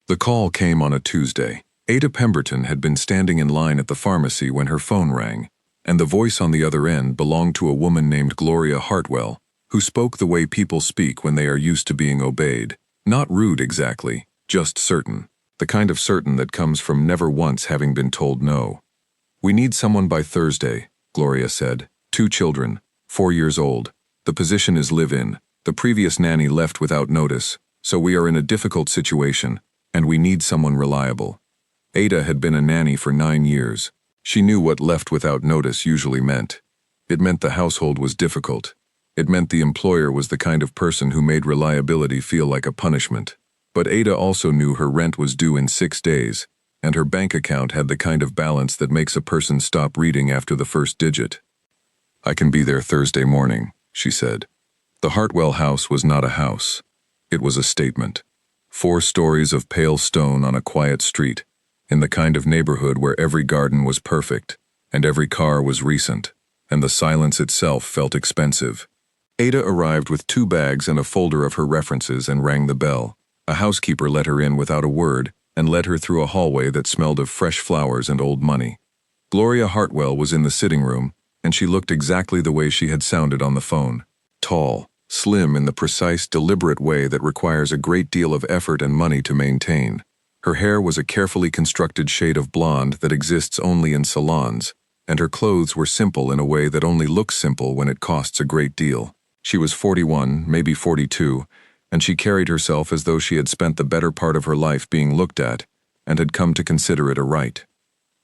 The call came on a Tuesday. Ada Pemberton had been standing in line at the pharmacy when her phone rang, and the voice on the other end belonged to a woman named Gloria Hartwell, who spoke the way people speak when they are used to being obeyed. Not rude exactly, just certain. The kind of certain that comes from never once having been told no. "We need someone by Thursday," Gloria said. "2 children, 4 years old. The position is live-in. The previous nanny left without notice, so we are in a difficult situation, and we need someone reliable." Ada had been a nanny for 9 years. She knew what left without notice usually meant. It meant the household was difficult. It meant the employer was the kind of person who made reliability feel like a punishment. But Ada also knew her rent was due in 6 days, and her bank account had the kind of balance that makes a person stop reading after the first digit. "I can be there Thursday morning," she said. The Hartwell house was not a house. It was a statement. 4 stories of pale stone on a quiet street, in the kind of neighborhood where every garden was perfect, and every car was recent, and the silence itself felt expensive. Ada arrived with 2 bags and a folder of her references and rang the bell. A housekeeper let her in without a word and led her through a hallway that smelled of fresh flowers and old money. Gloria Hartwell was in the sitting room, and she looked exactly the way she had sounded on the phone. Tall, slim in the precise, deliberate way that requires a great deal of effort and money to maintain. Her hair was a carefully constructed shade of blonde that exists only in salons, and her clothes were simple in a way that only looks simple when it costs a great deal. She was 41, maybe 42, and she carried herself as though she had spent the better part of her life being looked at, and had come to consider it a right.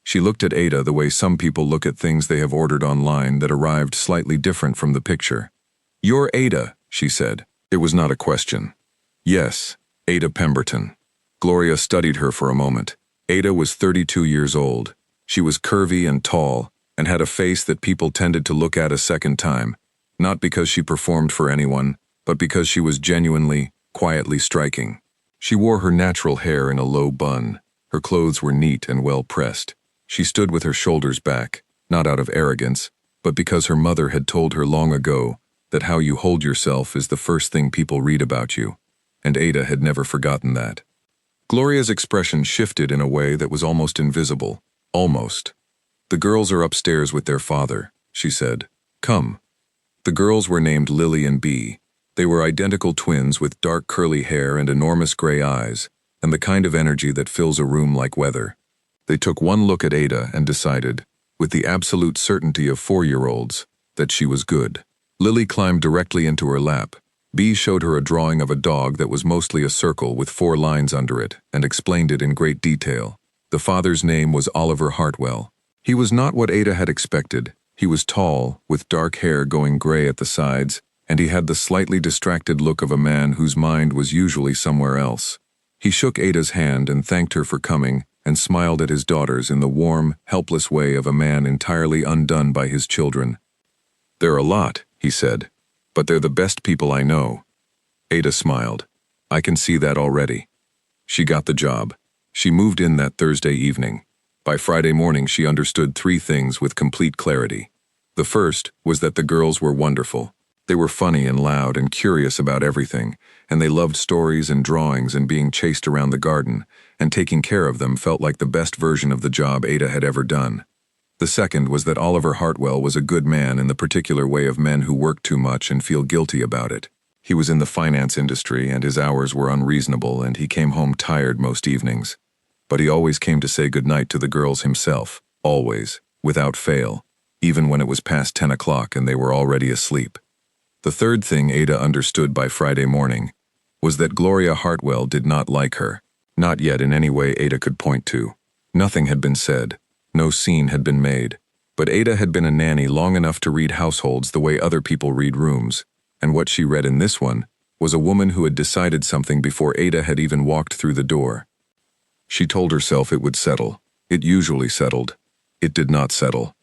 She looked at Ada the way some people look at things they have ordered online that arrived slightly different from the picture. "You're Ada," she said. It was not a question. "Yes, Ada Pemberton." Gloria studied her for a moment. Ada was 32 years old. She was curvy and tall, and had a face that people tended to look at a second time, not because she performed for anyone, but because she was genuinely, quietly striking. She wore her natural hair in a low bun. Her clothes were neat and well pressed. She stood with her shoulders back, not out of arrogance, but because her mother had told her long ago that how you hold yourself is the first thing people read about you, and Ada had never forgotten that. Gloria's expression shifted in a way that was almost invisible. Almost. "The girls are upstairs with their father," she said. "Come." The girls were named Lily and Bee. They were identical twins with dark curly hair and enormous gray eyes, and the kind of energy that fills a room like weather. They took one look at Ada and decided, with the absolute certainty of 4-year-olds, that she was good. Lily climbed directly into her lap. Bee showed her a drawing of a dog that was mostly a circle with 4 lines under it and explained it in great detail. The father's name was Oliver Hartwell. He was not what Ada had expected. He was tall, with dark hair going gray at the sides, and he had the slightly distracted look of a man whose mind was usually somewhere else. He shook Ada's hand and thanked her for coming, and smiled at his daughters in the warm, helpless way of a man entirely undone by his children. "They're a lot," he said, "but they're the best people I know." Ada smiled. "I can see that already." She got the job. She moved in that Thursday evening. By Friday morning she understood 3 things with complete clarity. The first was that the girls were wonderful. They were funny and loud and curious about everything, and they loved stories and drawings and being chased around the garden, and taking care of them felt like the best version of the job Ada had ever done. The second was that Oliver Hartwell was a good man in the particular way of men who work too much and feel guilty about it. He was in the finance industry and his hours were unreasonable and he came home tired most evenings. But he always came to say goodnight to the girls himself, always, without fail, even when it was past 10 o'clock and they were already asleep. The third thing Ada understood by Friday morning was that Gloria Hartwell did not like her, not yet in any way Ada could point to. Nothing had been said, no scene had been made, but Ada had been a nanny long enough to read households the way other people read rooms, and what she read in this one was a woman who had decided something before Ada had even walked through the door. She told herself it would settle. It usually settled. It did not settle.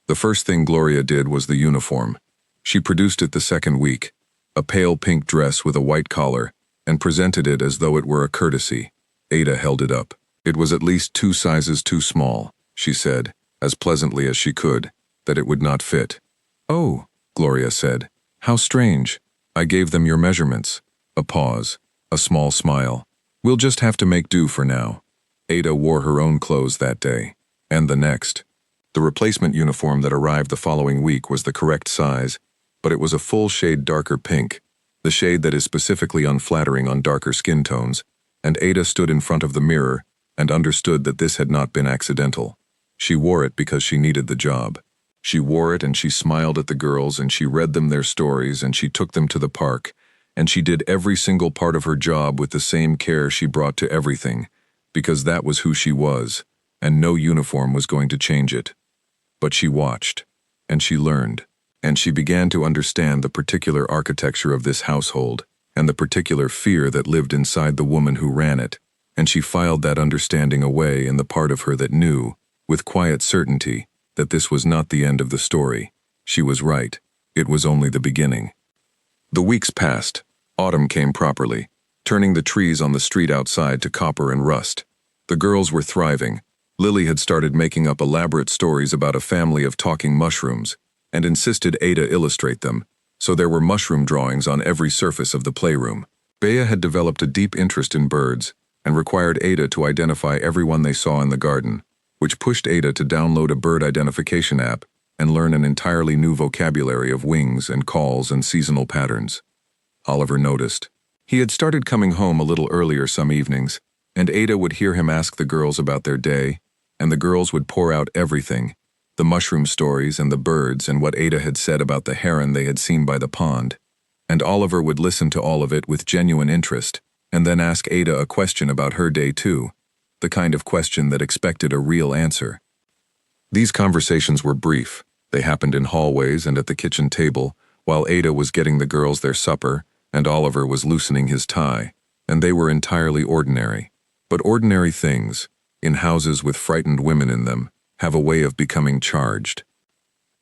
The first thing Gloria did was the uniform. She produced it the second week, a pale pink dress with a white collar, and presented it as though it were a courtesy. Ada held it up. It was at least 2 sizes too small, she said, as pleasantly as she could, that it would not fit. "Oh," Gloria said, "how strange. I gave them your measurements." A pause, a small smile. We'll just have to make do for now. Ada wore her own clothes that day, and the next. The replacement uniform that arrived the following week was the correct size, but it was a full shade darker pink, the shade that is specifically unflattering on darker skin tones, and Ada stood in front of the mirror and understood that this had not been accidental. She wore it because she needed the job. She wore it and she smiled at the girls and she read them their stories and she took them to the park, and she did every single part of her job with the same care she brought to everything, because that was who she was, and no uniform was going to change it. But she watched, and she learned, and she began to understand the particular architecture of this household, and the particular fear that lived inside the woman who ran it, and she filed that understanding away in the part of her that knew, with quiet certainty, that this was not the end of the story. She was right. It was only the beginning. The weeks passed. Autumn came properly, turning the trees on the street outside to copper and rust. The girls were thriving. Lily had started making up elaborate stories about a family of talking mushrooms, and insisted Ada illustrate them, so there were mushroom drawings on every surface of the playroom. Bea had developed a deep interest in birds, and required Ada to identify everyone they saw in the garden, which pushed Ada to download a bird identification app and learn an entirely new vocabulary of wings and calls and seasonal patterns. Oliver noticed. He had started coming home a little earlier some evenings, and Ada would hear him ask the girls about their day, and the girls would pour out everything, the mushroom stories and the birds and what Ada had said about the heron they had seen by the pond, and Oliver would listen to all of it with genuine interest, and then ask Ada a question about her day too, the kind of question that expected a real answer. These conversations were brief. They happened in hallways and at the kitchen table, while Ada was getting the girls their supper, and Oliver was loosening his tie, and they were entirely ordinary. But ordinary things, in houses with frightened women in them, have a way of becoming charged.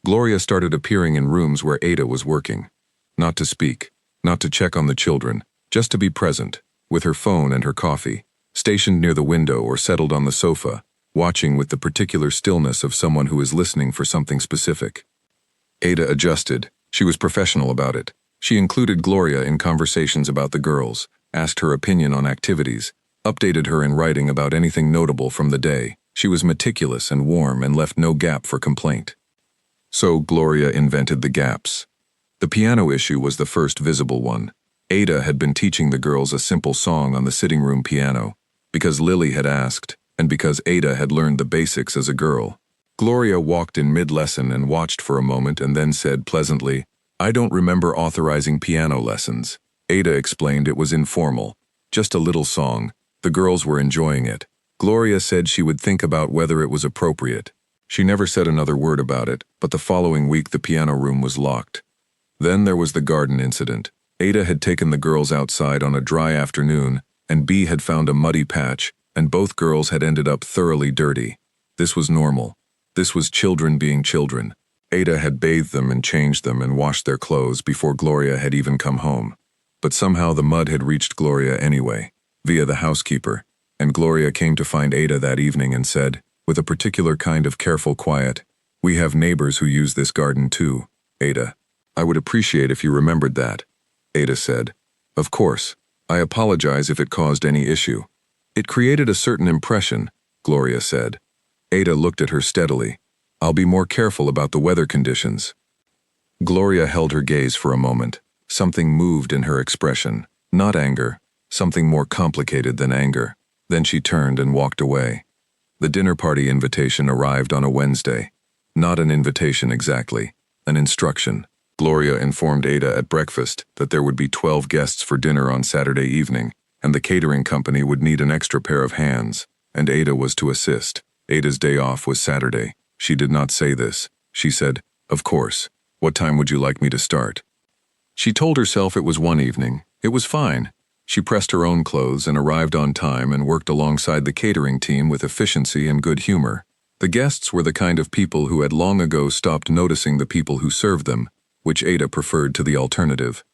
Gloria started appearing in rooms where Ada was working. Not to speak, not to check on the children, just to be present, with her phone and her coffee, stationed near the window or settled on the sofa, watching with the particular stillness of someone who is listening for something specific. Ada adjusted. She was professional about it. She included Gloria in conversations about the girls, asked her opinion on activities, updated her in writing about anything notable from the day. She was meticulous and warm and left no gap for complaint. So Gloria invented the gaps. The piano issue was the first visible one. Ada had been teaching the girls a simple song on the sitting room piano, because Lily had asked, and because Ada had learned the basics as a girl. Gloria walked in mid-lesson and watched for a moment and then said pleasantly, "I don't remember authorizing piano lessons." Ada explained it was informal, just a little song. The girls were enjoying it. Gloria said she would think about whether it was appropriate. She never said another word about it, but the following week the piano room was locked. Then there was the garden incident. Ada had taken the girls outside on a dry afternoon, and Bea had found a muddy patch, and both girls had ended up thoroughly dirty. This was normal. This was children being children. Ada had bathed them and changed them and washed their clothes before Gloria had even come home. But somehow the mud had reached Gloria anyway, via the housekeeper, and Gloria came to find Ada that evening and said, with a particular kind of careful quiet, "We have neighbors who use this garden too, Ada. I would appreciate if you remembered that." Ada said, "Of course. I apologize if it caused any issue." "It created a certain impression," Gloria said. Ada looked at her steadily. "I'll be more careful about the weather conditions." Gloria held her gaze for a moment. Something moved in her expression. Not anger. Something more complicated than anger. Then she turned and walked away. The dinner party invitation arrived on a Wednesday. Not an invitation exactly. An instruction. Gloria informed Ada at breakfast that there would be 12 guests for dinner on Saturday evening, and the catering company would need an extra pair of hands, and Ada was to assist. Ada's day off was Saturday. She did not say this. She said, "Of course. What time would you like me to start?" She told herself it was one evening. It was fine. She pressed her own clothes and arrived on time and worked alongside the catering team with efficiency and good humor. The guests were the kind of people who had long ago stopped noticing the people who served them, which Ada preferred to the alternative.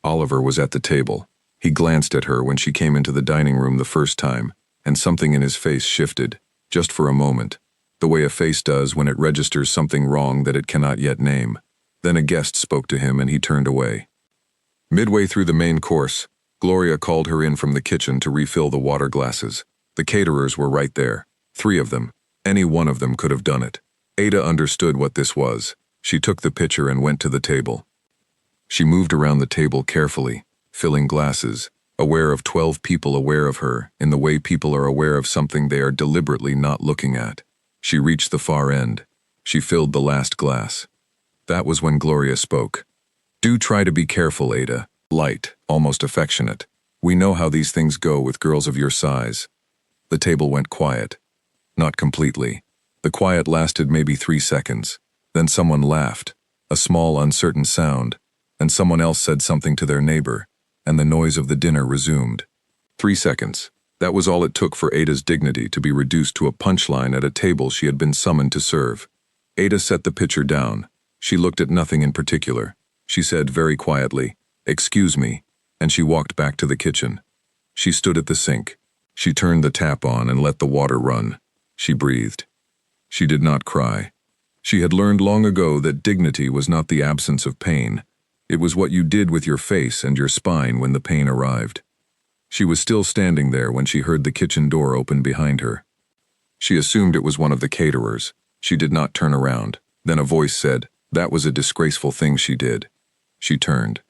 Oliver was at the table. He glanced at her when she came into the dining room the first time, and something in his face shifted, just for a moment, the way a face does when it registers something wrong that it cannot yet name. Then a guest spoke to him and he turned away. Midway through the main course, Gloria called her in from the kitchen to refill the water glasses. The caterers were right there. 3 of them. Any one of them could have done it. Ada understood what this was. She took the pitcher and went to the table. She moved around the table carefully, filling glasses, aware of 12 people aware of her, in the way people are aware of something they are deliberately not looking at. She reached the far end. She filled the last glass. That was when Gloria spoke. "Do try to be careful, Ada." Light, almost affectionate. "We know how these things go with girls of your size." The table went quiet. Not completely. The quiet lasted maybe 3 seconds. Then someone laughed, a small, uncertain sound, and someone else said something to their neighbor, and the noise of the dinner resumed. 3 seconds. That was all it took for Ada's dignity to be reduced to a punchline at a table she had been summoned to serve. Ada set the pitcher down. She looked at nothing in particular. She said very quietly, "Excuse me," and she walked back to the kitchen. She stood at the sink. She turned the tap on and let the water run. She breathed. She did not cry. She had learned long ago that dignity was not the absence of pain. It was what you did with your face and your spine when the pain arrived. She was still standing there when she heard the kitchen door open behind her. She assumed it was one of the caterers. She did not turn around. Then a voice said, "That was a disgraceful thing she did." She turned.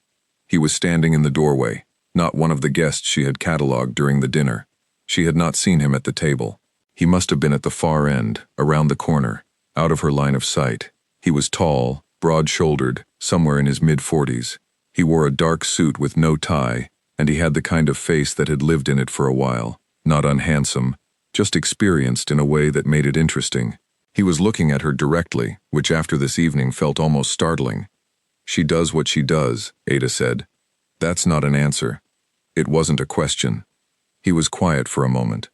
He was standing in the doorway, not one of the guests she had catalogued during the dinner. She had not seen him at the table. He must have been at the far end, around the corner, out of her line of sight. He was tall, broad-shouldered, somewhere in his mid-40s. He wore a dark suit with no tie, and he had the kind of face that had lived in it for a while, not unhandsome, just experienced in a way that made it interesting. He was looking at her directly, which after this evening felt almost startling. "She does what she does," Ada said. "That's not an answer." It wasn't a question. He was quiet for a moment.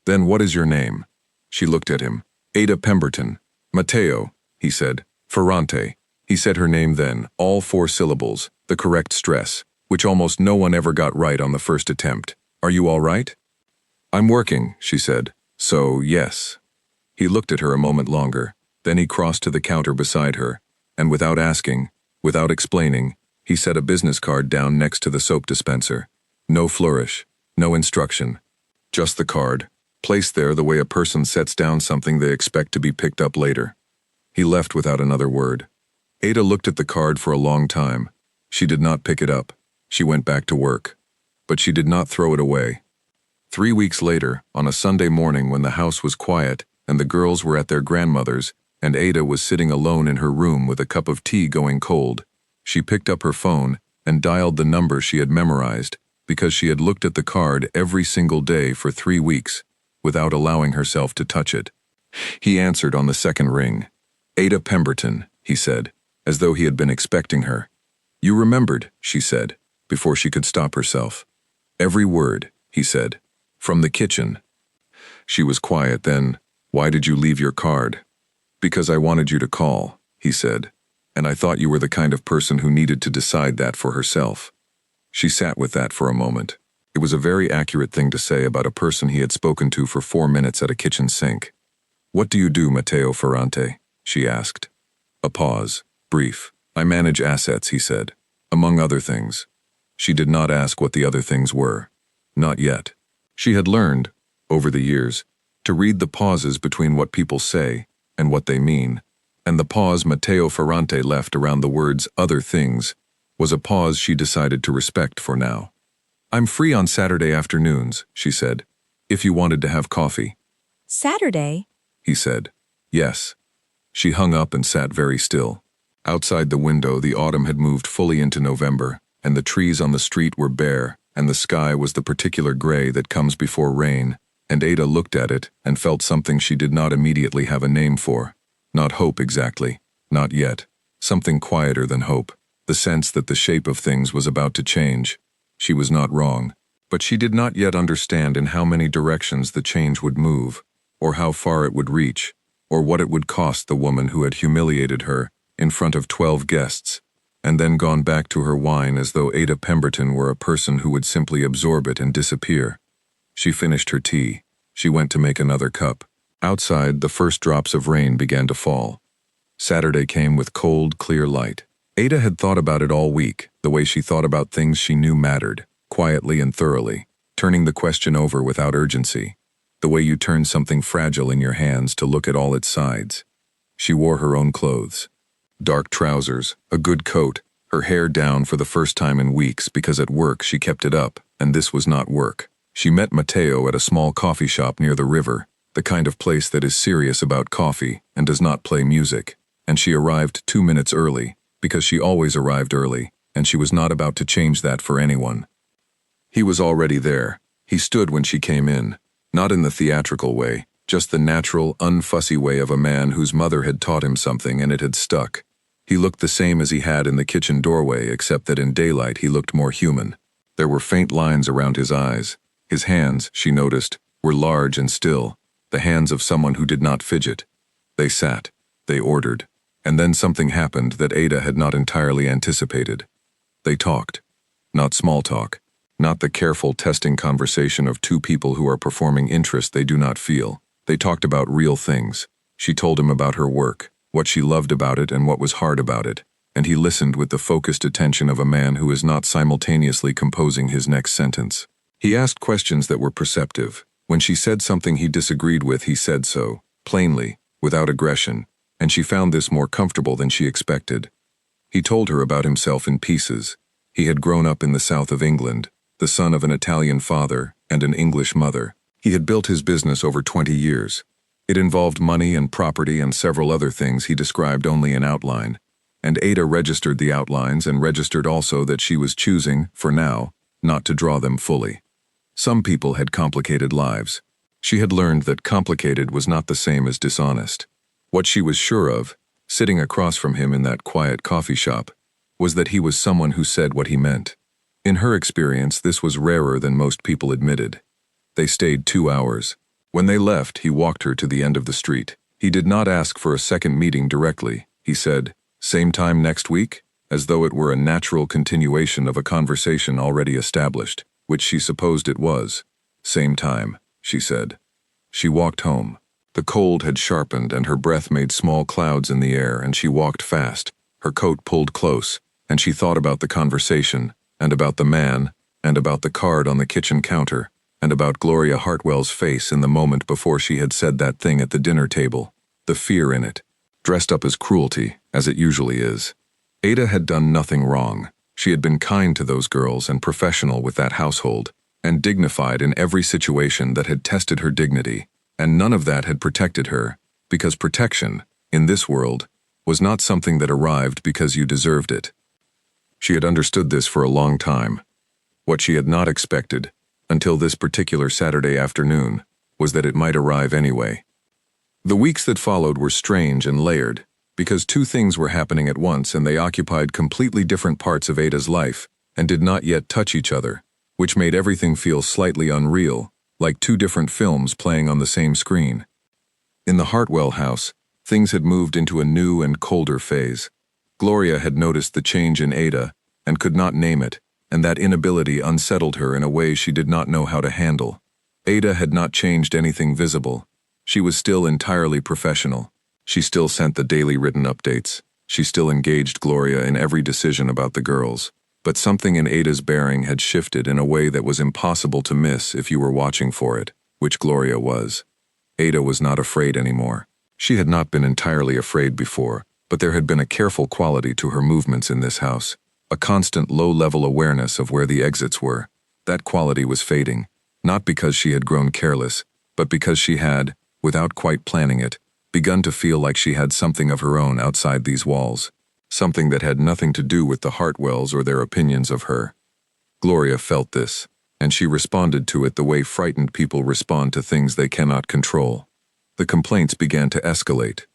"Then what is your name?" She looked at him. "Ada Pemberton." "Matteo," he said. "Ferrante." He said her name then, all 4 syllables, the correct stress, which almost no one ever got right on the first attempt. "Are you all right?" "I'm working," she said. "So, yes." He looked at her a moment longer. Then he crossed to the counter beside her, and without asking, without explaining, he set a business card down next to the soap dispenser. No flourish, no instruction. Just the card, placed there the way a person sets down something they expect to be picked up later. He left without another word. Ada looked at the card for a long time. She did not pick it up. She went back to work. But she did not throw it away. 3 weeks later, on a Sunday morning when the house was quiet and the girls were at their grandmother's, and Ada was sitting alone in her room with a cup of tea going cold, she picked up her phone and dialed the number she had memorized because she had looked at the card every single day for 3 weeks without allowing herself to touch it. He answered on the second ring. "Ada Pemberton," he said, as though he had been expecting her. "You remembered," she said, before she could stop herself. "Every word," he said. "From the kitchen." She was quiet then. "Why did you leave your card?" "Because I wanted you to call," he said, "and I thought you were the kind of person who needed to decide that for herself." She sat with that for a moment. It was a very accurate thing to say about a person he had spoken to for 4 minutes at a kitchen sink. "What do you do, Matteo Ferrante?" she asked. A pause, brief. "I manage assets," he said, "among other things." She did not ask what the other things were. Not yet. She had learned, over the years, to read the pauses between what people say and what they mean, and the pause Matteo Ferrante left around the words "other things" was a pause she decided to respect for now. "I'm free on Saturday afternoons," she said, "if you wanted to have coffee." "Saturday?" he said. "Yes." She hung up and sat very still. Outside the window, the autumn had moved fully into November, and the trees on the street were bare, and the sky was the particular gray that comes before rain, and Ada looked at it and felt something she did not immediately have a name for. Not hope exactly, not yet. Something quieter than hope, the sense that the shape of things was about to change. She was not wrong, but she did not yet understand in how many directions the change would move, or how far it would reach, or what it would cost the woman who had humiliated her in front of 12 guests, and then gone back to her wine as though Ada Pemberton were a person who would simply absorb it and disappear. She finished her tea. She went to make another cup. Outside, the first drops of rain began to fall. Saturday came with cold, clear light. Ada had thought about it all week, the way she thought about things she knew mattered. quietly and thoroughly, turning the question over without urgency, the way you turn something fragile in your hands to look at all its sides. She wore her own clothes. Dark trousers, a good coat, her hair down for the first time in weeks because at work she kept it up, and this was not work. She met Matteo at a small coffee shop near the river, the kind of place that is serious about coffee and does not play music, and she arrived 2 minutes early, because she always arrived early, and she was not about to change that for anyone. He was already there. He stood when she came in, not in the theatrical way, just the natural, unfussy way of a man whose mother had taught him something and it had stuck. He looked the same as he had in the kitchen doorway, except that in daylight he looked more human. There were faint lines around his eyes. His hands, she noticed, were large and still, the hands of someone who did not fidget. They sat. They ordered. And then something happened that Ada had not entirely anticipated. They talked. Not small talk. Not the careful testing conversation of two people who are performing interest they do not feel. They talked about real things. She told him about her work, what she loved about it and what was hard about it, and he listened with the focused attention of a man who is not simultaneously composing his next sentence. He asked questions that were perceptive. When she said something he disagreed with, he said so, plainly, without aggression, and she found this more comfortable than she expected. He told her about himself in pieces. He had grown up in the south of England, the son of an Italian father and an English mother. He had built his business over 20 years. It involved money and property and several other things he described only in outline, and Ada registered the outlines and registered also that she was choosing, for now, not to draw them fully. Some people had complicated lives. She had learned that complicated was not the same as dishonest. What she was sure of, sitting across from him in that quiet coffee shop, was that he was someone who said what he meant. In her experience, this was rarer than most people admitted. They stayed 2 hours. When they left, he walked her to the end of the street. He did not ask for a second meeting directly. He said, "Same time next week?" as though it were a natural continuation of a conversation already established, which she supposed it was. "Same time," she said. She walked home. The cold had sharpened and her breath made small clouds in the air, and she walked fast, her coat pulled close, and she thought about the conversation, and about the man, and about the card on the kitchen counter, and about Gloria Hartwell's face in the moment before she had said that thing at the dinner table, the fear in it, dressed up as cruelty, as it usually is. Ada had done nothing wrong. She had been kind to those girls and professional with that household, and dignified in every situation that had tested her dignity, and none of that had protected her, because protection, in this world, was not something that arrived because you deserved it. She had understood this for a long time. What she had not expected, until this particular Saturday afternoon, was that it might arrive anyway. The weeks that followed were strange and layered, because two things were happening at once and they occupied completely different parts of Ada's life and did not yet touch each other, which made everything feel slightly unreal, like two different films playing on the same screen. In the Hartwell house, things had moved into a new and colder phase. Gloria had noticed the change in Ada and could not name it, and that inability unsettled her in a way she did not know how to handle. Ada had not changed anything visible. She was still entirely professional. She still sent the daily written updates. She still engaged Gloria in every decision about the girls. But something in Ada's bearing had shifted in a way that was impossible to miss if you were watching for it, which Gloria was. Ada was not afraid anymore. She had not been entirely afraid before, but there had been a careful quality to her movements in this house, a constant low-level awareness of where the exits were. That quality was fading, not because she had grown careless, but because she had, without quite planning it, begun to feel like she had something of her own outside these walls, something that had nothing to do with the Hartwells or their opinions of her. Gloria felt this, and she responded to it the way frightened people respond to things they cannot control. The complaints began to escalate.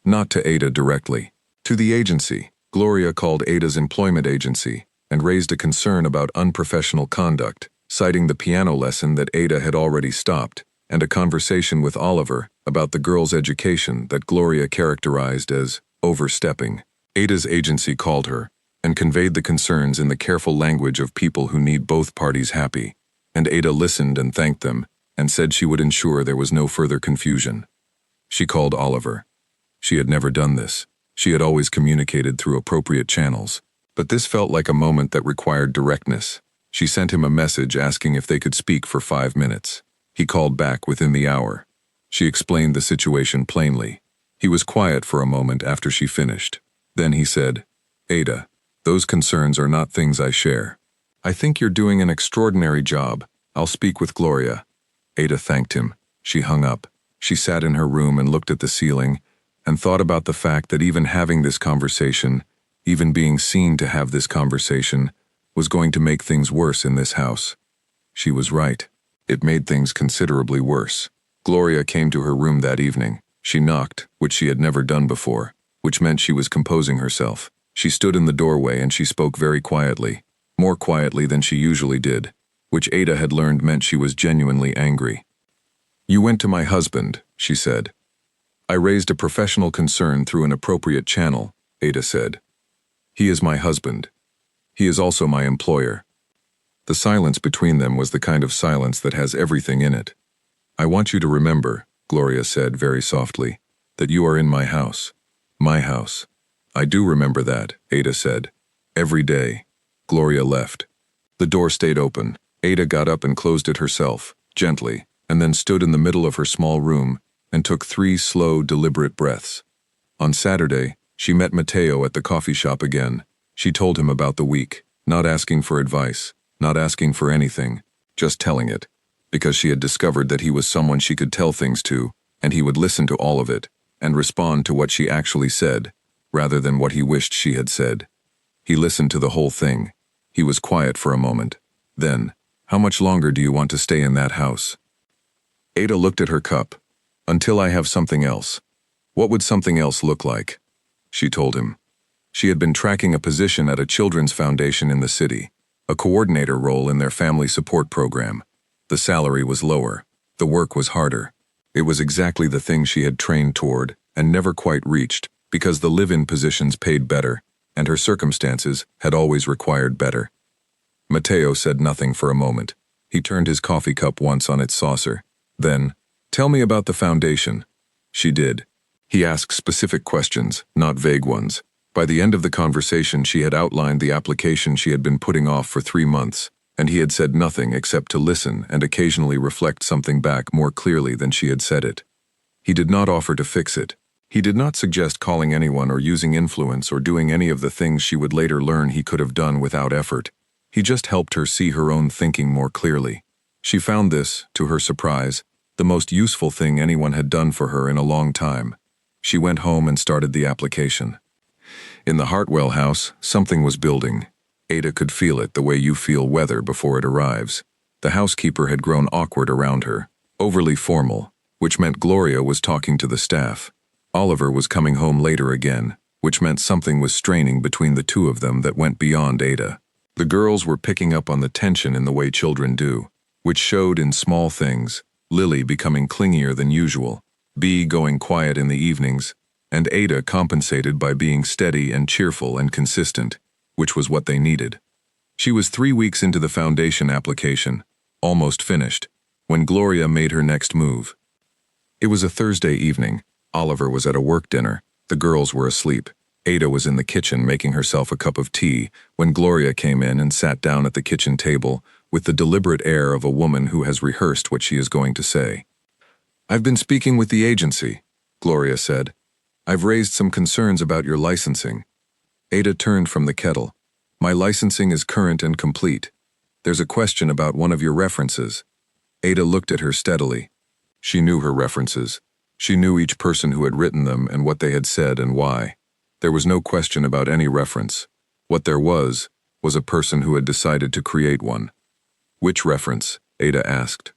Not to Ada directly, to the agency. Gloria called Ada's employment agency and raised a concern about unprofessional conduct, citing the piano lesson that Ada had already stopped, and a conversation with Oliver about the girl's education that Gloria characterized as overstepping. Ada's agency called her and conveyed the concerns in the careful language of people who need both parties happy, and Ada listened and thanked them and said she would ensure there was no further confusion. She called Oliver. She had never done this. She had always communicated through appropriate channels, but this felt like a moment that required directness. She sent him a message asking if they could speak for 5 minutes. He called back within the hour. She explained the situation plainly. He was quiet for a moment after she finished. Then he said, "Ada, those concerns are not things I share. I think you're doing an extraordinary job. I'll speak with Gloria." Ada thanked him. She hung up. She sat in her room and looked at the ceiling and thought about the fact that even having this conversation, even being seen to have this conversation, was going to make things worse in this house. She was right. It made things considerably worse. Gloria came to her room that evening. She knocked, which she had never done before, which meant she was composing herself. She stood in the doorway and she spoke very quietly, more quietly than she usually did, which Ada had learned meant she was genuinely angry. "You went to my husband," she said. "I raised a professional concern through an appropriate channel," Ada said. "He is my husband. He is also my employer." The silence between them was the kind of silence that has everything in it. "I want you to remember," Gloria said very softly, "that you are in my house. My house." "I do remember that," Ada said. "Every day." Gloria left. The door stayed open. Ada got up and closed it herself, gently, and then stood in the middle of her small room and took 3 slow, deliberate breaths. On Saturday, she met Matteo at the coffee shop again. She told him about the week, not asking for advice, not asking for anything, just telling it, because she had discovered that he was someone she could tell things to, and he would listen to all of it, and respond to what she actually said, rather than what he wished she had said. He listened to the whole thing. He was quiet for a moment. Then, "How much longer do you want to stay in that house?" Ada looked at her cup. "Until I have something else." "What would something else look like?" She told him. She had been tracking a position at a children's foundation in the city, a coordinator role in their family support program. The salary was lower. The work was harder. It was exactly the thing she had trained toward and never quite reached, because the live-in positions paid better, and her circumstances had always required better. Matteo said nothing for a moment. He turned his coffee cup once on its saucer. Then, "Tell me about the foundation." She did. He asked specific questions, not vague ones. By the end of the conversation, she had outlined the application she had been putting off for 3 months, and he had said nothing except to listen and occasionally reflect something back more clearly than she had said it. He did not offer to fix it. He did not suggest calling anyone or using influence or doing any of the things she would later learn he could have done without effort. He just helped her see her own thinking more clearly. She found this, to her surprise, the most useful thing anyone had done for her in a long time. She went home and started the application. In the Hartwell house, something was building. Ada could feel it the way you feel weather before it arrives. The housekeeper had grown awkward around her, overly formal, which meant Gloria was talking to the staff. Oliver was coming home later again, which meant something was straining between the two of them that went beyond Ada. The girls were picking up on the tension in the way children do, which showed in small things, Lily becoming clingier than usual, Bea going quiet in the evenings, and Ada compensated by being steady and cheerful and consistent, which was what they needed. She was 3 weeks into the foundation application, almost finished, when Gloria made her next move. It was a Thursday evening. Oliver was at a work dinner. The girls were asleep. Ada was in the kitchen making herself a cup of tea when Gloria came in and sat down at the kitchen table with the deliberate air of a woman who has rehearsed what she is going to say. "I've been speaking with the agency," Gloria said. "I've raised some concerns about your licensing." Ada turned from the kettle. "My licensing is current and complete. There's a question about one of your references." Ada looked at her steadily. She knew her references. She knew each person who had written them and what they had said and why. There was no question about any reference. What there was a person who had decided to create one. "Which reference?" Ada asked.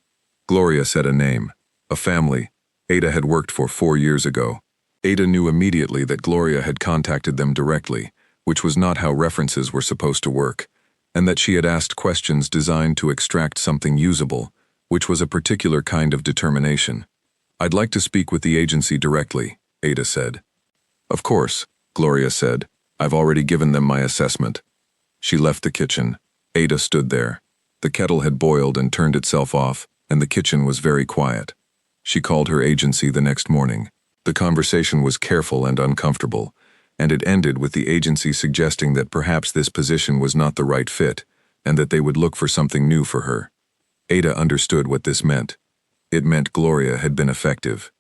Gloria said a name, a family Ada had worked for 4 years ago. Ada knew immediately that Gloria had contacted them directly, which was not how references were supposed to work, and that she had asked questions designed to extract something usable, which was a particular kind of determination. "I'd like to speak with the agency directly," Ada said. "Of course," Gloria said. "I've already given them my assessment." She left the kitchen. Ada stood there. The kettle had boiled and turned itself off, and the kitchen was very quiet. She called her agency the next morning. The conversation was careful and uncomfortable, and it ended with the agency suggesting that perhaps this position was not the right fit, and that they would look for something new for her. Ada understood what this meant. It meant Gloria had been effective.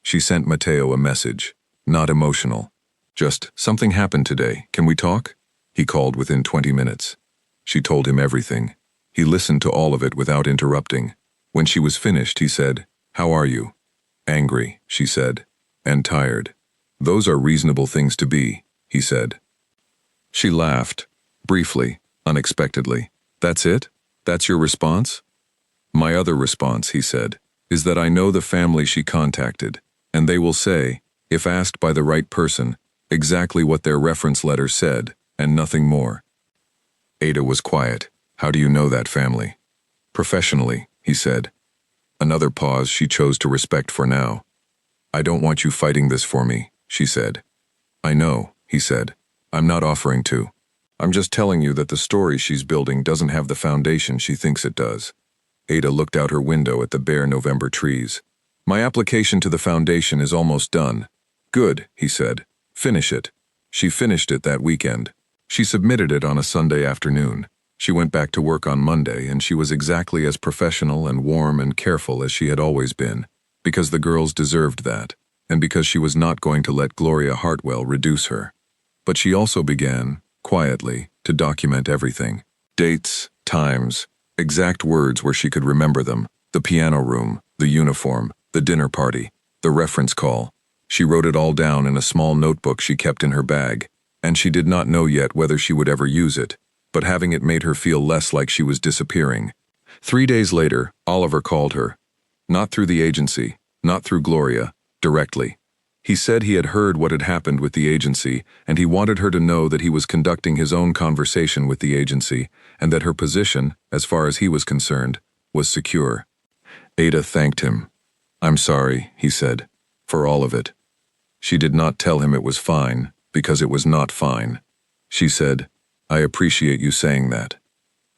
She sent Mateo a message, not emotional. Just, "Something happened today, can we talk?" He called within 20 minutes. She told him everything. He listened to all of it without interrupting. When she was finished, he said, "How are you?" "Angry," she said, "and tired." "Those are reasonable things to be," he said. She laughed, briefly, unexpectedly. "That's it? That's your response?" "My other response," he said, "is that I know the family she contacted, and they will say, if asked by the right person, exactly what their reference letter said, and nothing more." Ada was quiet. "How do you know that family?" "Professionally," he said. Another pause she chose to respect for now. "I don't want you fighting this for me," she said. "I know," he said. "I'm not offering to. I'm just telling you that the story she's building doesn't have the foundation she thinks it does." Ada looked out her window at the bare November trees. "My application to the foundation is almost done." "Good," he said. "Finish it." She finished it that weekend. She submitted it on a Sunday afternoon. She went back to work on Monday, and she was exactly as professional and warm and careful as she had always been, because the girls deserved that, and because she was not going to let Gloria Hartwell reduce her. But she also began, quietly, to document everything. Dates, times, exact words where she could remember them, the piano room, the uniform, the dinner party, the reference call. She wrote it all down in a small notebook she kept in her bag, and she did not know yet whether she would ever use it, but having it made her feel less like she was disappearing. 3 days later, Oliver called her. Not through the agency, not through Gloria, directly. He said he had heard what had happened with the agency, and he wanted her to know that he was conducting his own conversation with the agency, and that her position, as far as he was concerned, was secure. Ada thanked him. "I'm sorry," he said, "for all of it." She did not tell him it was fine, because it was not fine. She said, "I appreciate you saying that."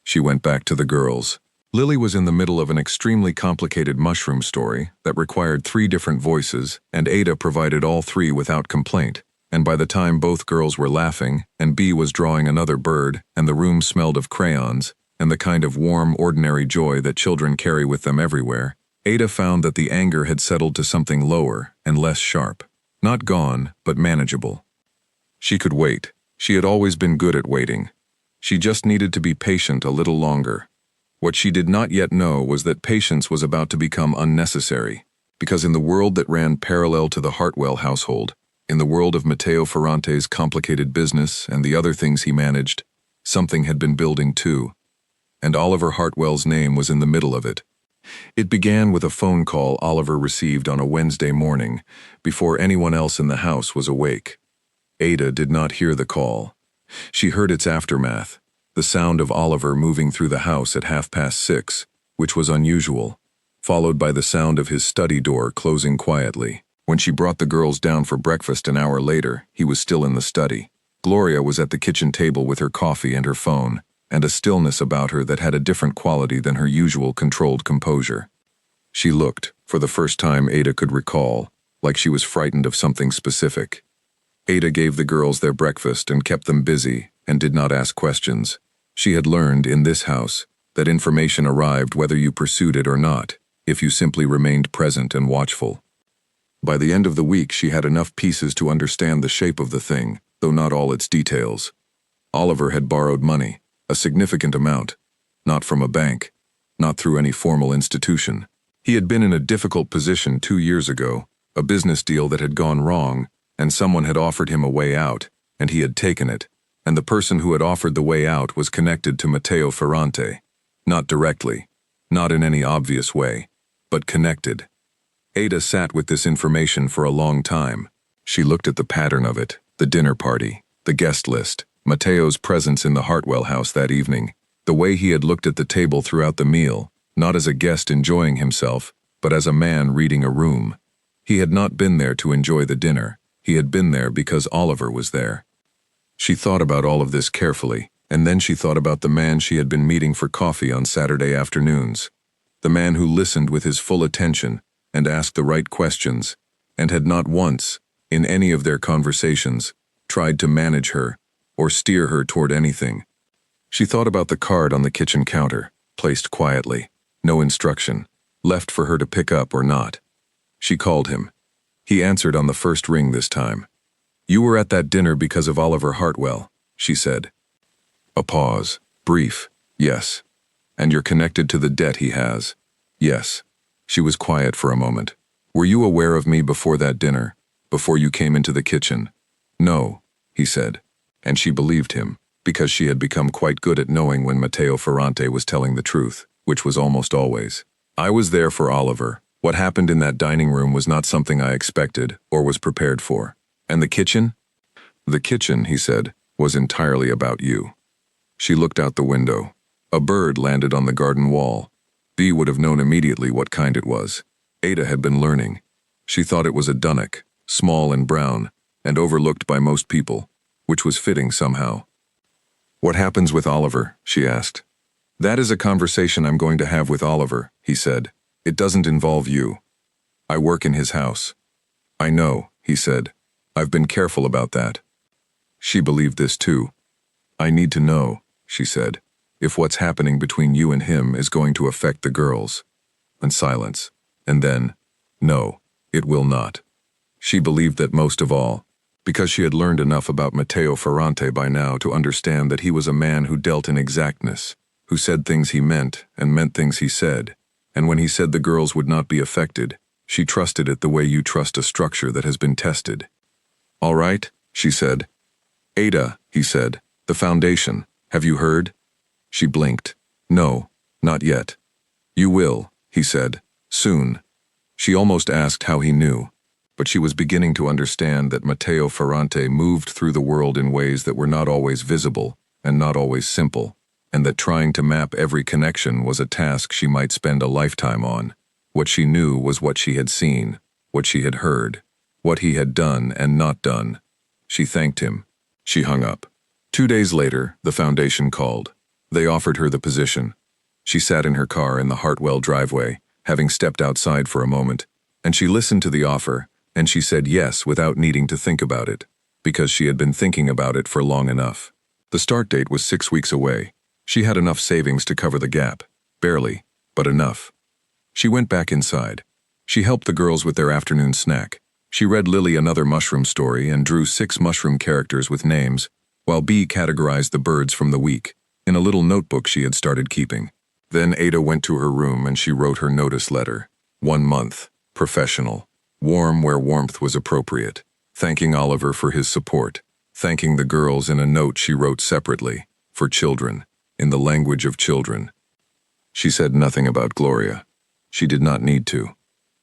She went back to the girls. Lily was in the middle of an extremely complicated mushroom story that required 3 different voices, and Ada provided all 3 without complaint, and by the time both girls were laughing, and Bea was drawing another bird, and the room smelled of crayons, and the kind of warm, ordinary joy that children carry with them everywhere, Ada found that the anger had settled to something lower and less sharp. Not gone, but manageable. She could wait. She had always been good at waiting. She just needed to be patient a little longer. What she did not yet know was that patience was about to become unnecessary, because in the world that ran parallel to the Hartwell household, in the world of Mateo Ferrante's complicated business and the other things he managed, something had been building too. And Oliver Hartwell's name was in the middle of it. It began with a phone call Oliver received on a Wednesday morning, before anyone else in the house was awake. Ada did not hear the call. She heard its aftermath, the sound of Oliver moving through the house at 6:30, which was unusual, followed by the sound of his study door closing quietly. When she brought the girls down for breakfast an hour later, he was still in the study. Gloria was at the kitchen table with her coffee and her phone, and a stillness about her that had a different quality than her usual controlled composure. She looked, for the first time Ada could recall, like she was frightened of something specific. Ada gave the girls their breakfast and kept them busy, and did not ask questions. She had learned, in this house, that information arrived whether you pursued it or not, if you simply remained present and watchful. By the end of the week she had enough pieces to understand the shape of the thing, though not all its details. Oliver had borrowed money, a significant amount, not from a bank, not through any formal institution. He had been in a difficult position 2 years ago, a business deal that had gone wrong, and someone had offered him a way out, and he had taken it, and the person who had offered the way out was connected to Mateo Ferrante. Not directly, not in any obvious way, but connected. Ada sat with this information for a long time. She looked at the pattern of it, the dinner party, the guest list, Mateo's presence in the Hartwell house that evening, the way he had looked at the table throughout the meal, not as a guest enjoying himself, but as a man reading a room. He had not been there to enjoy the dinner. He had been there because Oliver was there. She thought about all of this carefully, and then she thought about the man she had been meeting for coffee on Saturday afternoons. The man who listened with his full attention and asked the right questions, and had not once, in any of their conversations, tried to manage her or steer her toward anything. She thought about the card on the kitchen counter, placed quietly, no instruction, left for her to pick up or not. She called him. He answered on the first ring this time. "You were at that dinner because of Oliver Hartwell," she said. A pause, brief, "Yes." "And you're connected to the debt he has?" "Yes." She was quiet for a moment. "Were you aware of me before that dinner, before you came into the kitchen?" "No," he said. And she believed him, because she had become quite good at knowing when Matteo Ferrante was telling the truth, which was almost always. "I was there for Oliver. What happened in that dining room was not something I expected or was prepared for. And the kitchen?" "The kitchen," he said, "was entirely about you." She looked out the window. A bird landed on the garden wall. Bea would have known immediately what kind it was. Ada had been learning. She thought it was a dunnock, small and brown, and overlooked by most people, which was fitting somehow. "What happens with Oliver?" she asked. "That is a conversation I'm going to have with Oliver," he said. "It doesn't involve you. I work in his house." "I know," he said. "I've been careful about that." She believed this too. "I need to know," she said, "if what's happening between you and him is going to affect the girls." And silence. And then, "No, it will not." She believed that most of all, because she had learned enough about Matteo Ferrante by now to understand that he was a man who dealt in exactness, who said things he meant and meant things he said, and when he said the girls would not be affected, she trusted it the way you trust a structure that has been tested. "All right," she said. "Ada," he said, "the foundation, have you heard?" She blinked. "No, not yet." "You will," he said, "soon." She almost asked how he knew, but she was beginning to understand that Matteo Ferrante moved through the world in ways that were not always visible and not always simple, and that trying to map every connection was a task she might spend a lifetime on. What she knew was what she had seen, what she had heard, what he had done and not done. She thanked him. She hung up. 2 days later, the foundation called. They offered her the position. She sat in her car in the Hartwell driveway, having stepped outside for a moment, and she listened to the offer, and she said yes without needing to think about it, because she had been thinking about it for long enough. The start date was 6 weeks away. She had enough savings to cover the gap. Barely, but enough. She went back inside. She helped the girls with their afternoon snack. She read Lily another mushroom story and drew 6 mushroom characters with names, while Bea categorized the birds from the week, in a little notebook she had started keeping. Then Ada went to her room and she wrote her notice letter. 1 month, professional, warm where warmth was appropriate, thanking Oliver for his support, thanking the girls in a note she wrote separately, for children, in the language of children. She said nothing about Gloria. She did not need to.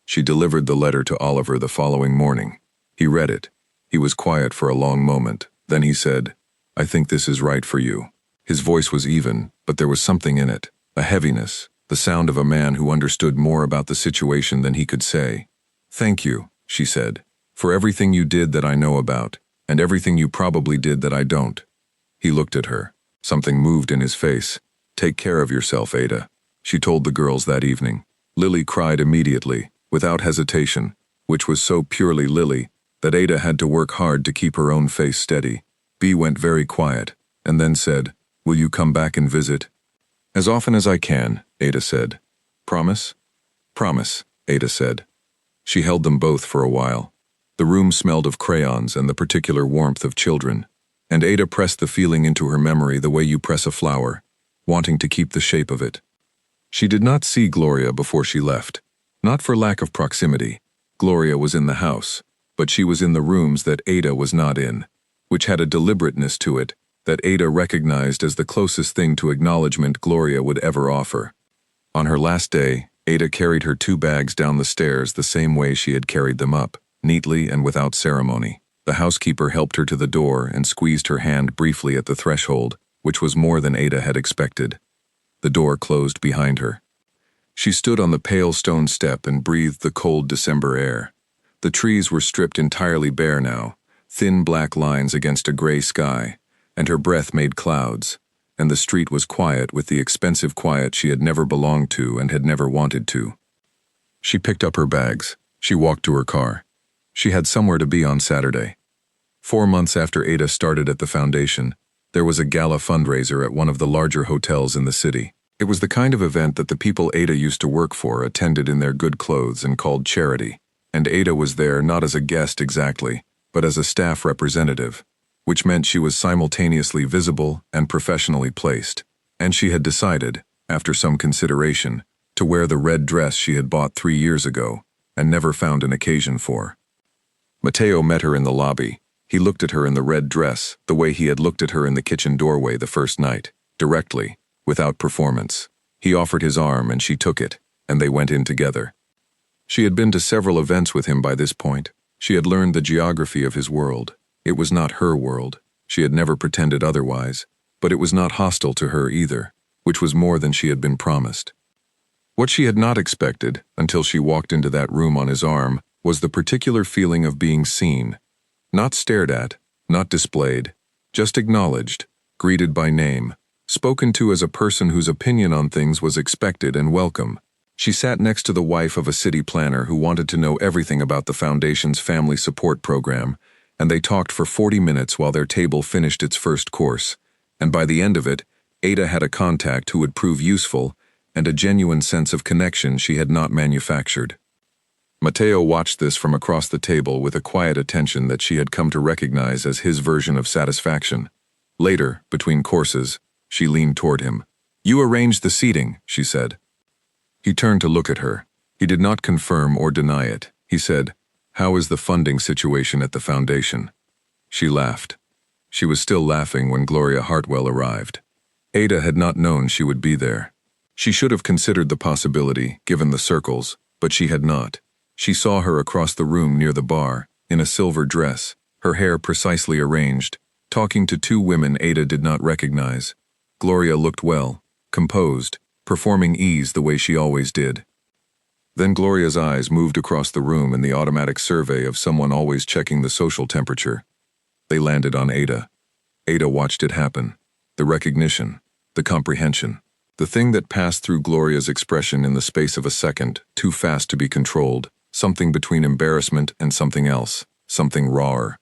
She delivered the letter to Oliver the following morning. He read it. He was quiet for a long moment. Then he said, "I think this is right for you." His voice was even, but there was something in it, a heaviness, the sound of a man who understood more about the situation than he could say. "Thank you," she said, "for everything you did that I know about, and everything you probably did that I don't." He looked at her. Something moved in his face. "Take care of yourself, Ada," she told the girls that evening. Lily cried immediately, without hesitation, which was so purely Lily that Ada had to work hard to keep her own face steady. Bea went very quiet, and then said, "Will you come back and visit?" "As often as I can," Ada said. "Promise?" "Promise," Ada said. She held them both for a while. The room smelled of crayons and the particular warmth of children, and Ada pressed the feeling into her memory the way you press a flower, wanting to keep the shape of it. She did not see Gloria before she left. Not for lack of proximity. Gloria was in the house, but she was in the rooms that Ada was not in, which had a deliberateness to it that Ada recognized as the closest thing to acknowledgement Gloria would ever offer. On her last day, Ada carried her 2 bags down the stairs the same way she had carried them up, neatly and without ceremony. The housekeeper helped her to the door and squeezed her hand briefly at the threshold, which was more than Ada had expected. The door closed behind her. She stood on the pale stone step and breathed the cold December air. The trees were stripped entirely bare now, thin black lines against a gray sky, and her breath made clouds, and the street was quiet with the expensive quiet she had never belonged to and had never wanted to. She picked up her bags. She walked to her car. She had somewhere to be on Saturday. 4 months after Ada started at the foundation, There was a gala fundraiser at one of the larger hotels in the city. It was the kind of event that the people Ada used to work for attended in their good clothes and called charity. And Ada was there not as a guest exactly, but as a staff representative, which meant she was simultaneously visible and professionally placed. And she had decided, after some consideration, to wear the red dress she had bought 3 years ago and never found an occasion for. Matteo met her in the lobby. He looked at her in the red dress, the way he had looked at her in the kitchen doorway the first night, directly, without performance. He offered his arm and she took it, and they went in together. She had been to several events with him by this point. She had learned the geography of his world. It was not her world. She had never pretended otherwise, but it was not hostile to her either, which was more than she had been promised. What she had not expected, until she walked into that room on his arm, was the particular feeling of being seen. Not stared at, not displayed, just acknowledged, greeted by name, spoken to as a person whose opinion on things was expected and welcome. She sat next to the wife of a city planner who wanted to know everything about the Foundation's family support program, and they talked for 40 minutes while their table finished its first course, and by the end of it, Ada had a contact who would prove useful and a genuine sense of connection she had not manufactured. Matteo watched this from across the table with a quiet attention that she had come to recognize as his version of satisfaction. Later, between courses, she leaned toward him. "You arranged the seating," she said. He turned to look at her. He did not confirm or deny it. He said, "How is the funding situation at the Foundation?" She laughed. She was still laughing when Gloria Hartwell arrived. Ada had not known she would be there. She should have considered the possibility, given the circles, but she had not. She saw her across the room near the bar, in a silver dress, her hair precisely arranged, talking to 2 women Ada did not recognize. Gloria looked well, composed, performing ease the way she always did. Then Gloria's eyes moved across the room in the automatic survey of someone always checking the social temperature. They landed on Ada. Ada watched it happen. The recognition, the comprehension. The thing that passed through Gloria's expression in the space of a second, too fast to be controlled, something between embarrassment and something else, something rawer.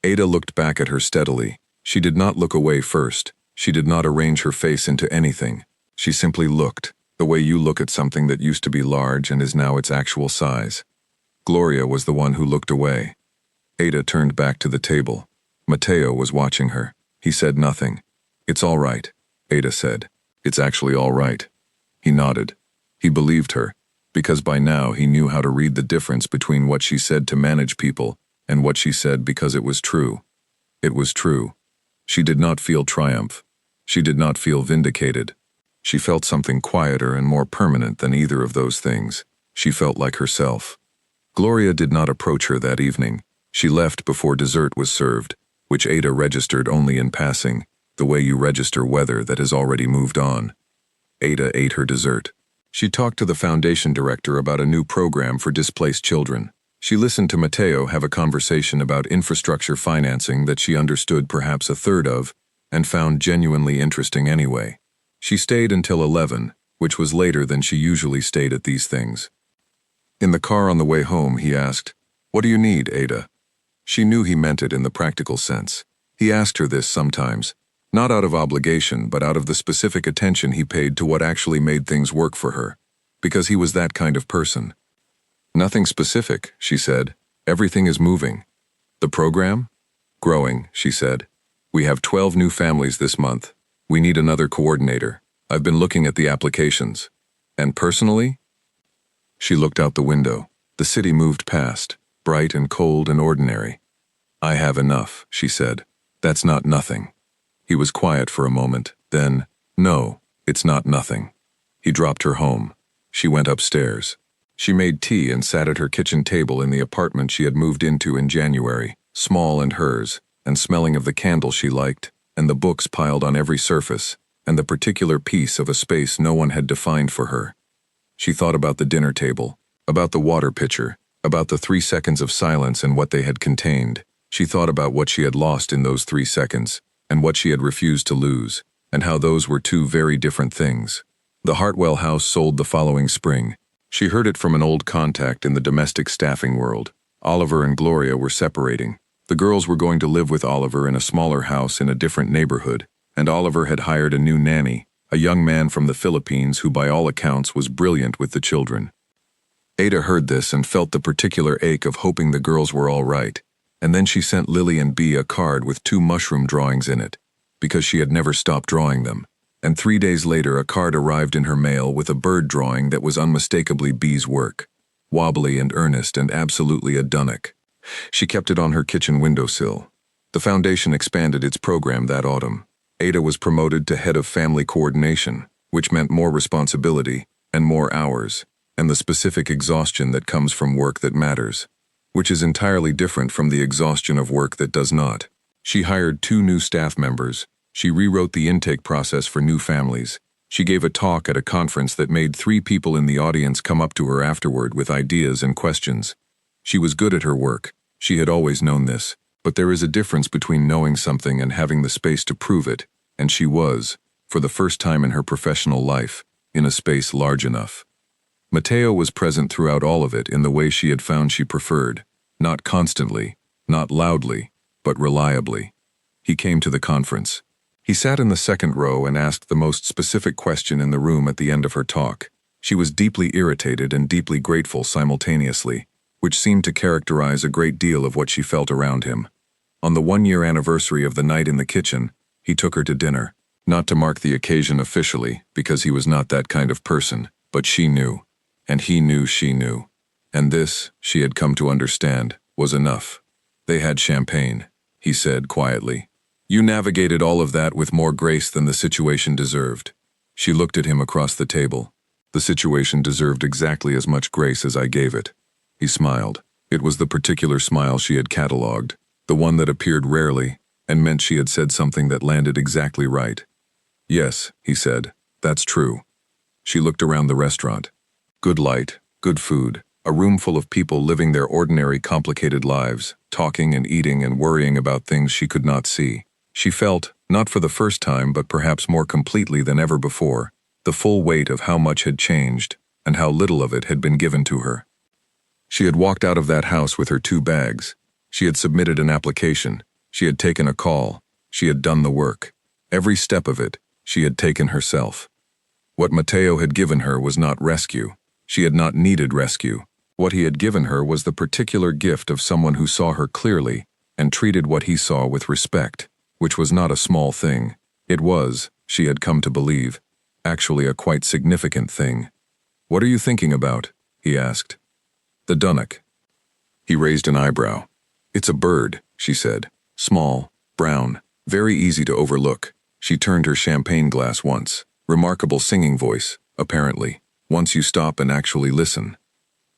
Ada looked back at her steadily. She did not look away first. She did not arrange her face into anything. She simply looked, the way you look at something that used to be large and is now its actual size. Gloria was the one who looked away. Ada turned back to the table. Matteo was watching her. He said nothing. "It's all right," Ada said. "It's actually all right." He nodded. He believed her, because by now he knew how to read the difference between what she said to manage people and what she said because it was true. It was true. She did not feel triumph. She did not feel vindicated. She felt something quieter and more permanent than either of those things. She felt like herself. Gloria did not approach her that evening. She left before dessert was served, which Ada registered only in passing, the way you register weather that has already moved on. Ada ate her dessert. She talked to the Foundation director about a new program for displaced children. She listened to Matteo have a conversation about infrastructure financing that she understood perhaps a third of, and found genuinely interesting anyway. She stayed until 11, which was later than she usually stayed at these things. In the car on the way home, he asked, "What do you need, Ada?" She knew he meant it in the practical sense. He asked her this sometimes, not out of obligation, but out of the specific attention he paid to what actually made things work for her, because he was that kind of person. "Nothing specific," she said. "Everything is moving." "The program?" "Growing," she said. "We have 12 new families this month. We need another coordinator. I've been looking at the applications." "And personally?" She looked out the window. The city moved past, bright and cold and ordinary. "I have enough," she said. "That's not nothing." He was quiet for a moment, then, "No, it's not nothing." He dropped her home. She went upstairs. She made tea and sat at her kitchen table in the apartment she had moved into in January, small and hers, and smelling of the candle she liked, and the books piled on every surface, and the particular piece of a space no one had defined for her. She thought about the dinner table, about the water pitcher, about the 3 seconds of silence and what they had contained. She thought about what she had lost in those 3 seconds, and what she had refused to lose, and how those were 2 very different things. The Hartwell house sold the following spring. She heard it from an old contact in the domestic staffing world. Oliver and Gloria were separating. The girls were going to live with Oliver in a smaller house in a different neighborhood, and Oliver had hired a new nanny, a young man from the Philippines who by all accounts was brilliant with the children. Ada heard this and felt the particular ache of hoping the girls were all right, and then she sent Lily and Bea a card with 2 mushroom drawings in it, because she had never stopped drawing them. And 3 days later a card arrived in her mail with a bird drawing that was unmistakably Bea's work, wobbly and earnest and absolutely a dunnock. She kept it on her kitchen windowsill. The foundation expanded its program that autumn. Ada was promoted to head of family coordination, which meant more responsibility and more hours, and the specific exhaustion that comes from work that matters, which is entirely different from the exhaustion of work that does not. She hired 2 new staff members. She rewrote the intake process for new families. She gave a talk at a conference that made 3 people in the audience come up to her afterward with ideas and questions. She was good at her work. She had always known this. But there is a difference between knowing something and having the space to prove it, and she was, for the first time in her professional life, in a space large enough. Mateo was present throughout all of it in the way she had found she preferred, not constantly, not loudly, but reliably. He came to the conference. He sat in the second row and asked the most specific question in the room at the end of her talk. She was deeply irritated and deeply grateful simultaneously, which seemed to characterize a great deal of what she felt around him. On the 1-year anniversary of the night in the kitchen, he took her to dinner, not to mark the occasion officially, because he was not that kind of person, but she knew, and he knew she knew. And this, she had come to understand, was enough. They had champagne, he said quietly. You navigated all of that with more grace than the situation deserved. She looked at him across the table. The situation deserved exactly as much grace as I gave it. He smiled. It was the particular smile she had catalogued, the one that appeared rarely and meant she had said something that landed exactly right. Yes, he said, that's true. She looked around the restaurant. Good light, good food, a room full of people living their ordinary complicated lives, talking and eating and worrying about things she could not see. She felt, not for the first time but perhaps more completely than ever before, the full weight of how much had changed and how little of it had been given to her. She had walked out of that house with her 2 bags. She had submitted an application. She had taken a call. She had done the work. Every step of it, she had taken herself. What Mateo had given her was not rescue. She had not needed rescue. What he had given her was the particular gift of someone who saw her clearly and treated what he saw with respect, which was not a small thing. It was, she had come to believe, actually a quite significant thing. What are you thinking about? He asked. The dunnock. He raised an eyebrow. It's a bird, she said. Small, brown, very easy to overlook. She turned her champagne glass once. Remarkable singing voice, apparently, once you stop and actually listen.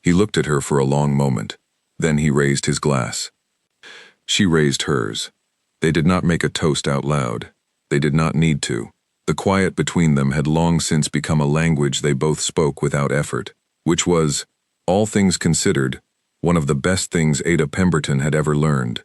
He looked at her for a long moment. Then he raised his glass. She raised hers. They did not make a toast out loud. They did not need to. The quiet between them had long since become a language they both spoke without effort, which was, all things considered, one of the best things Ada Pemberton had ever learned.